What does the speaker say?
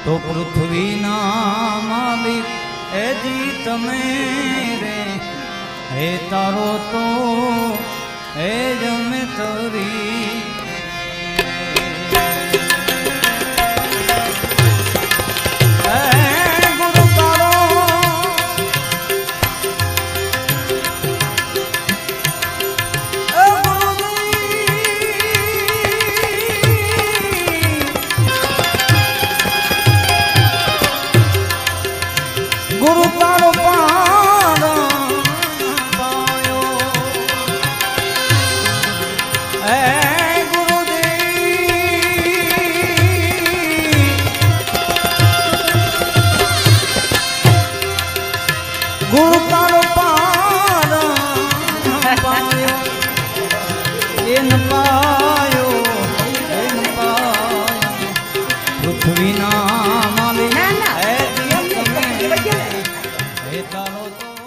તો પૃથ્વીના માલિક એ જી તમે રે હે તારો તો હે જમે તરી ગુરુ તારો પાર પાયો હે ગુરુ તારો પાર પાયો એન પાયો પૃથ્વીના માલિક હે તારો તો